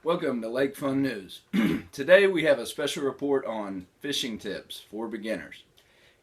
Welcome to Lake Fun News. Today we have a special report on fishing tips for beginners.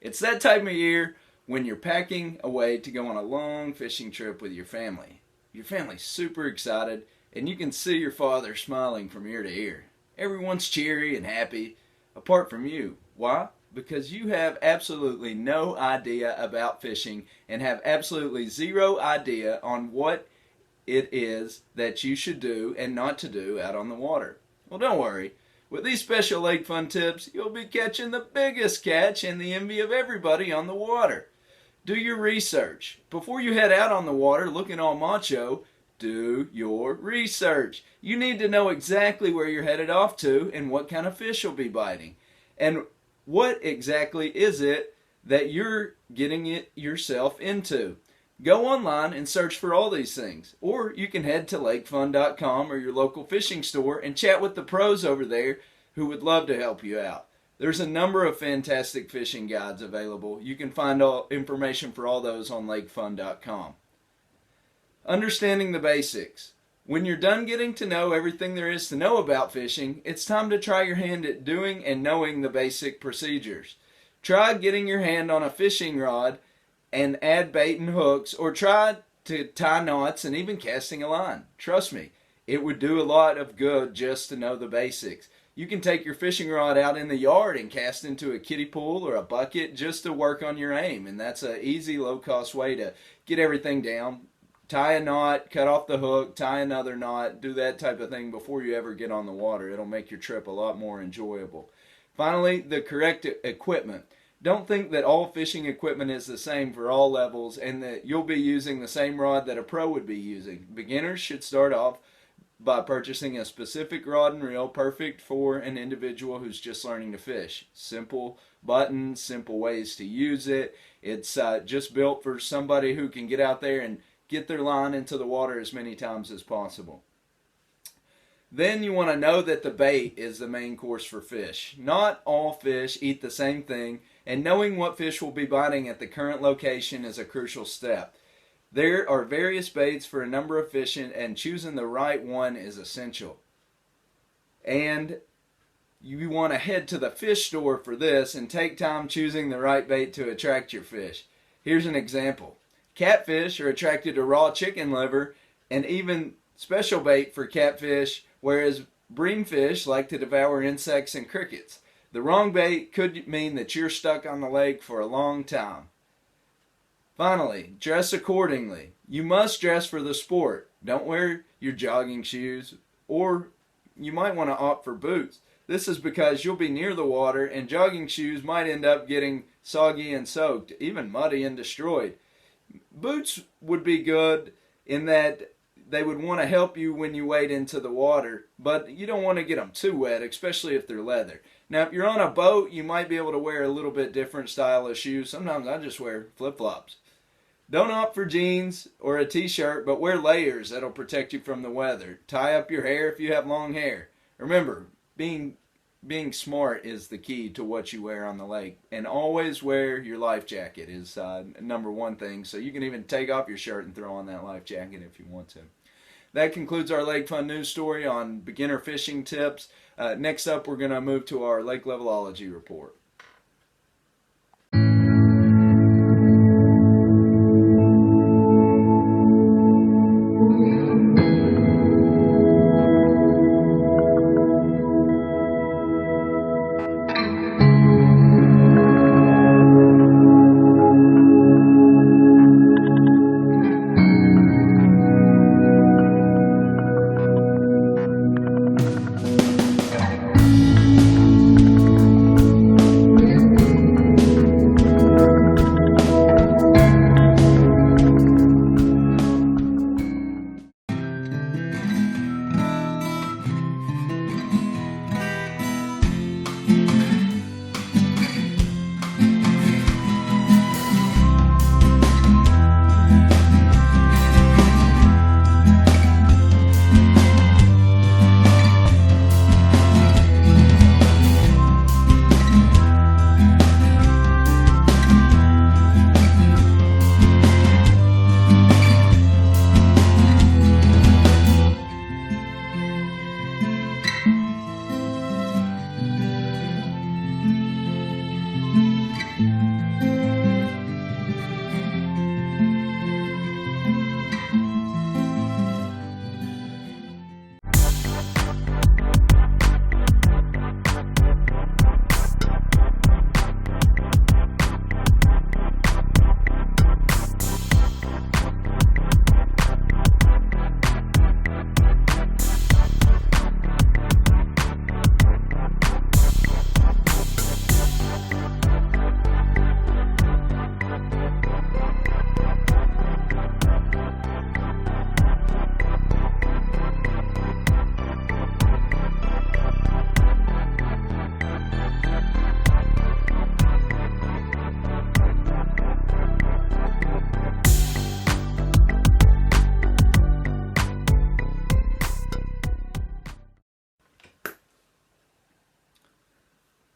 It's that time of year when you're packing away to go on a long fishing trip with your family. Your family's super excited and you can see your father smiling from ear to ear. Everyone's cheery and happy, apart from you. Why? Because you have absolutely no idea about fishing and have absolutely zero idea on what it is that you should do and not to do out on the water. Well, don't worry. With these special lake fun tips, you'll be catching the biggest catch and the envy of everybody on the water. Do your research. Before you head out on the water looking all macho, do your research. You need to know exactly where you're headed off to and what kind of fish you'll be biting. And what exactly is it that you're getting yourself into. Go online and search for all these things. Or you can head to lakefun.com or your local fishing store and chat with the pros over there who would love to help you out. There's a number of fantastic fishing guides available. You can find all information for all those on lakefun.com. Understanding the basics. When you're done getting to know everything there is to know about fishing, it's time to try your hand at doing and knowing the basic procedures. Try getting your hand on a fishing rod and add bait and hooks, or try to tie knots and even casting a line. Trust me, it would do a lot of good just to know the basics. You can take your fishing rod out in the yard and cast into a kiddie pool or a bucket just to work on your aim, and that's an easy, low-cost way to get everything down. Tie a knot, cut off the hook, tie another knot, do that type of thing before you ever get on the water. It'll make your trip a lot more enjoyable. Finally, the correct equipment. Don't think that all fishing equipment is the same for all levels and that you'll be using the same rod that a pro would be using. Beginners should start off by purchasing a specific rod and reel perfect for an individual who's just learning to fish. Simple buttons, simple ways to use it. It's just built for somebody who can get out there and get their line into the water as many times as possible. Then you want to know that the bait is the main course for fish. Not all fish eat the same thing, and knowing what fish will be biting at the current location is a crucial step. There are various baits for a number of fish, and choosing the right one is essential. And you want to head to the fish store for this and take time choosing the right bait to attract your fish. Here's an example. Catfish are attracted to raw chicken liver and even special bait for catfish, whereas breamfish like to devour insects and crickets. The wrong bait could mean that you're stuck on the lake for a long time. Finally, dress accordingly. You must dress for the sport. Don't wear your jogging shoes, or you might want to opt for boots. This is because you'll be near the water and jogging shoes might end up getting soggy and soaked, even muddy and destroyed. Boots would be good in that they would want to help you when you wade into the water, but you don't want to get them too wet, especially if they're leather. Now, if you're on a boat, you might be able to wear a little bit different style of shoes. Sometimes I just wear flip-flops. Don't opt for jeans or a t-shirt, but wear layers that'll protect you from the weather. Tie up your hair if you have long hair. Remember, being smart is the key to what you wear on the lake. And always wear your life jacket is number one thing. So you can even take off your shirt and throw on that life jacket if you want to. That concludes our Lake Fun News story on beginner fishing tips. Next up, we're going to move to our Lakelevelogy report.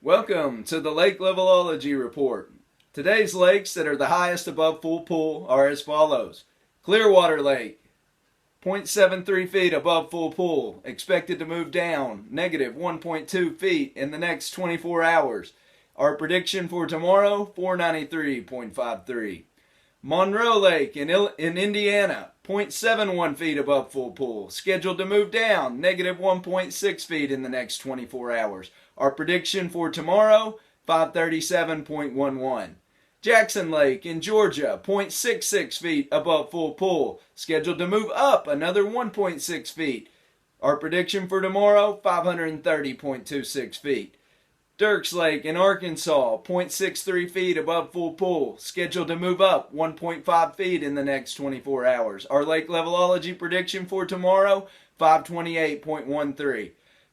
Welcome to the Lakelevelogy report. Today's lakes that are the highest above full pool are as follows. Clearwater Lake, 0.73 feet above full pool, expected to move down, negative 1.2 feet in the next 24 hours. Our prediction for tomorrow, 493.53. Monroe Lake in Indiana, 0.71 feet above full pool, scheduled to move down, negative 1.6 feet in the next 24 hours. Our prediction for tomorrow, 537.11. Jackson Lake in Georgia, 0.66 feet above full pool, scheduled to move up another 1.6 feet. Our prediction for tomorrow, 530.26 feet. Dierks Lake in Arkansas, 0.63 feet above full pool, scheduled to move up 1.5 feet in the next 24 hours. Our Lakelevelogy prediction for tomorrow, 528.13.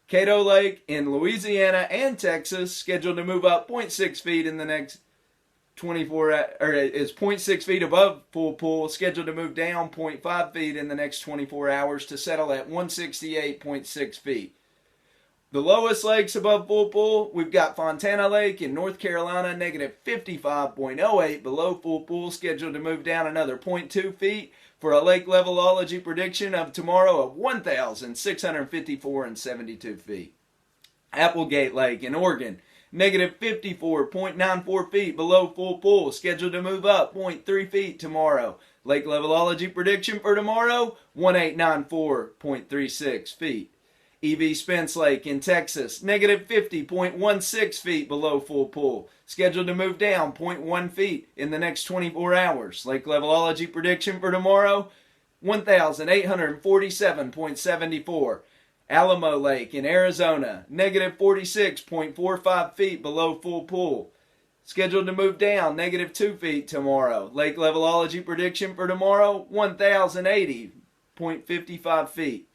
Caddo Lake in Louisiana and Texas, scheduled to move up 0.6 feet in the next 0.6 feet above full pool, scheduled to move down 0.5 feet in the next 24 hours to settle at 168.6 feet. The lowest lakes above full pool, we've got Fontana Lake in North Carolina, negative 55.08 below full pool, scheduled to move down another 0.2 feet for a Lakelevelogy prediction of tomorrow of 1,654.72 feet. Applegate Lake in Oregon, negative 54.94 feet below full pool, scheduled to move up 0.3 feet tomorrow. Lakelevelogy prediction for tomorrow, 1,894.36 feet. Spence Lake in Texas, negative 50.16 feet below full pool, scheduled to move down 0.1 feet in the next 24 hours. Lakelevelogy prediction for tomorrow, 1,847.74. Alamo Lake in Arizona, negative 46.45 feet below full pool, scheduled to move down negative 2 feet tomorrow. Lakelevelogy prediction for tomorrow, 1,080.55 feet.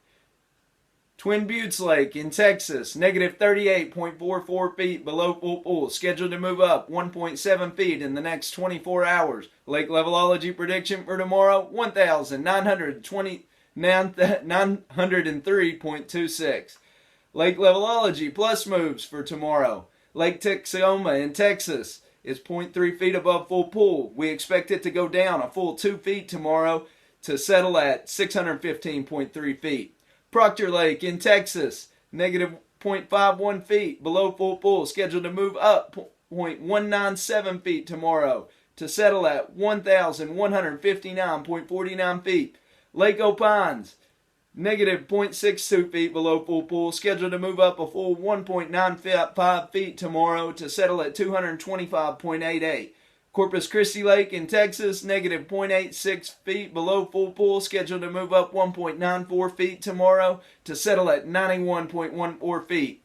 Twin Buttes Lake in Texas, negative 38.44 feet below full pool, scheduled to move up 1.7 feet in the next 24 hours. Lakelevelogy prediction for tomorrow, 1,903.26. Lakelevelogy plus moves for tomorrow. Lake Texoma in Texas is 0.3 feet above full pool. We expect it to go down a full 2 feet tomorrow to settle at 615.3 feet. Proctor Lake in Texas, negative 0.51 feet below full pool, scheduled to move up 0.197 feet tomorrow to settle at 1,159.49 feet. Lake Opines, negative 0.62 feet below full pool, scheduled to move up a full 1.95 feet tomorrow to settle at 225.88. Corpus Christi Lake in Texas, negative 0.86 feet below full pool, scheduled to move up 1.94 feet tomorrow to settle at 91.14 feet.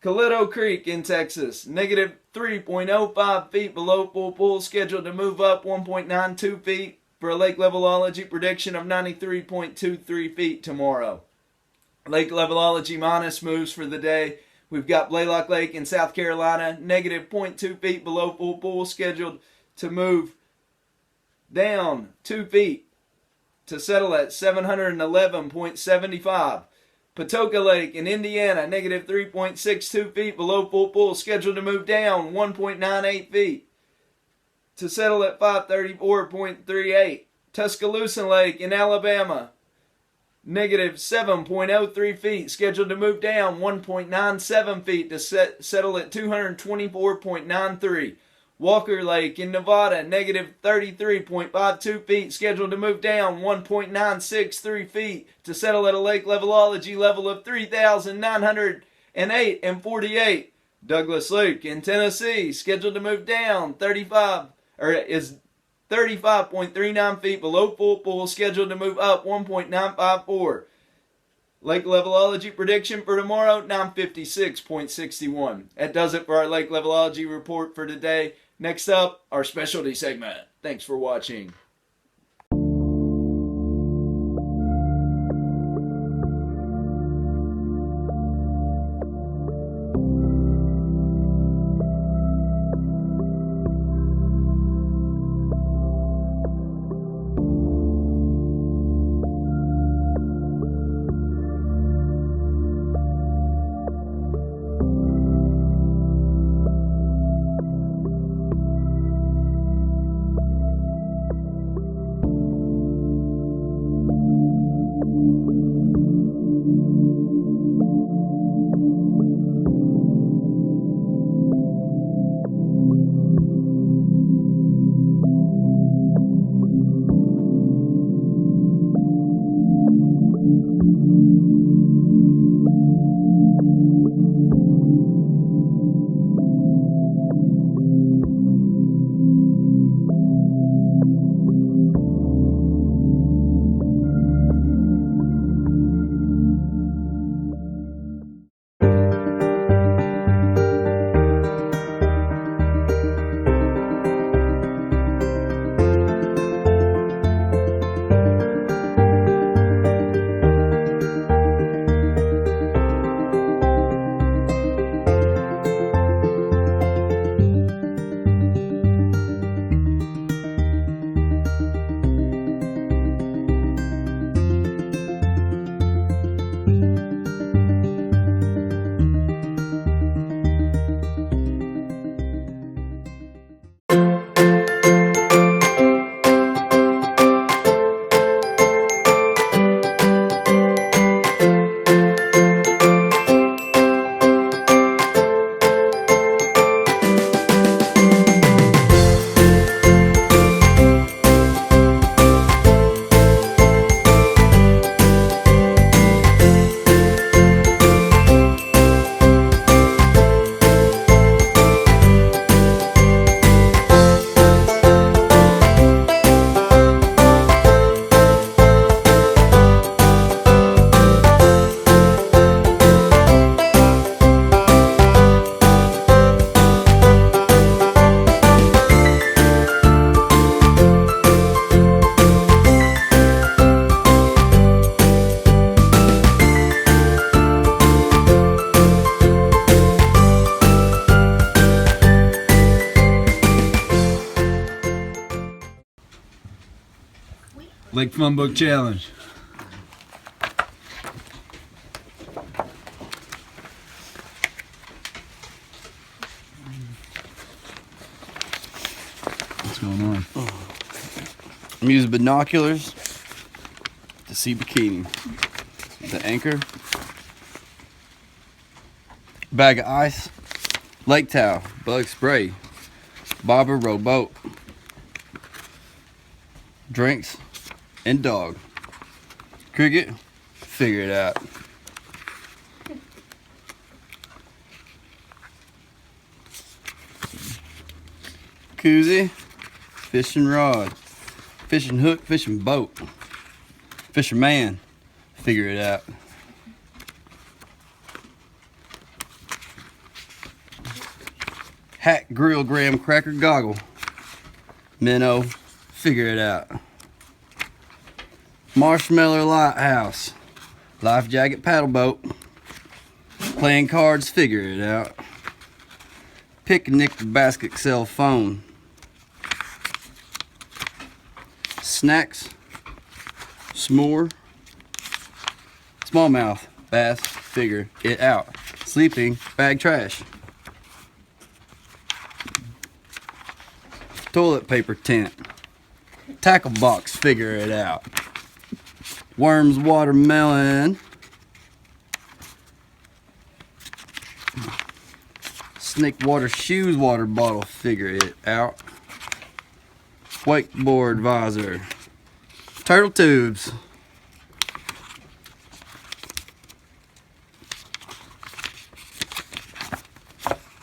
Coleto Creek in Texas, negative 3.05 feet below full pool, scheduled to move up 1.92 feet for a Lakelevelogy prediction of 93.23 feet tomorrow. Lakelevelogy minus moves for the day. We've got Blalock Lake in South Carolina, negative 0.2 feet below full pool, scheduled to move down 2 feet to settle at 711.75. Patoka Lake in Indiana, negative 3.62 feet below full pool, scheduled to move down 1.98 feet to settle at 534.38. Tuscaloosa Lake in Alabama, negative 7.03 feet, scheduled to move down 1.97 feet to settle at 224.93. Walker Lake in Nevada, negative 33.52 feet, scheduled to move down 1.963 feet to settle at a Lakelevelogy level of 3,908.48. Douglas Lake in Tennessee, scheduled to move down 35.39 feet below full pool, scheduled to move up 1.954. Lakelevelogy prediction for tomorrow, 956.61. That does it for our Lakelevelogy report for today. Next up, our specialty segment. Thanks for watching. Lake Fun Book Challenge. What's going on? I'm using binoculars to see bikini. The anchor, bag of ice, lake towel, bug spray, bobber rowboat, drinks, and dog. Cricket, figure it out. Koozie, fishing rod, fishing hook, fishing boat, fisherman, figure it out. Hat, grill, graham cracker, goggle, minnow, figure it out. Marshmallow lighthouse, life jacket, paddle boat, playing cards, figure it out. Picnic basket, cell phone, snacks, s'more, smallmouth, bass, figure it out. Sleeping bag, trash. Toilet paper, tent, tackle box, figure it out. Worms, watermelon, snake water shoes, water bottle, figure it out. Wakeboard visor, turtle tubes,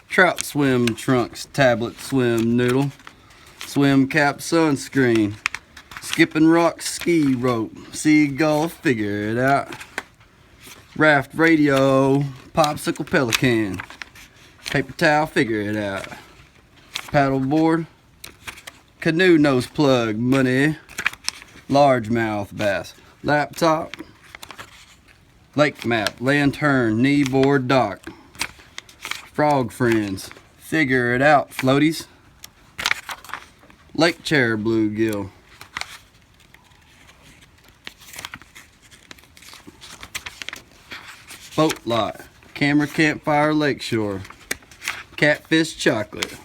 trout swim trunks, tablet swim noodle, swim cap, sunscreen, skipping rock, ski rope, seagull, figure it out. Raft, radio, popsicle, pelican, paper towel, figure it out. Paddle board, canoe nose plug, money, largemouth bass, laptop, lake map, lantern, knee board, dock, frog friends, figure it out, floaties, lake chair, bluegill, boat lot, camera, campfire, lakeshore, catfish, chocolate,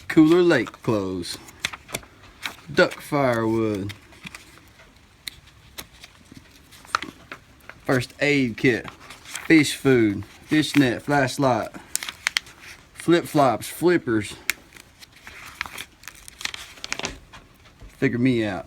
cooler, lake clothes, duck firewood, first aid kit, fish food, fish net, flashlight, flip flops, flippers, figure me out.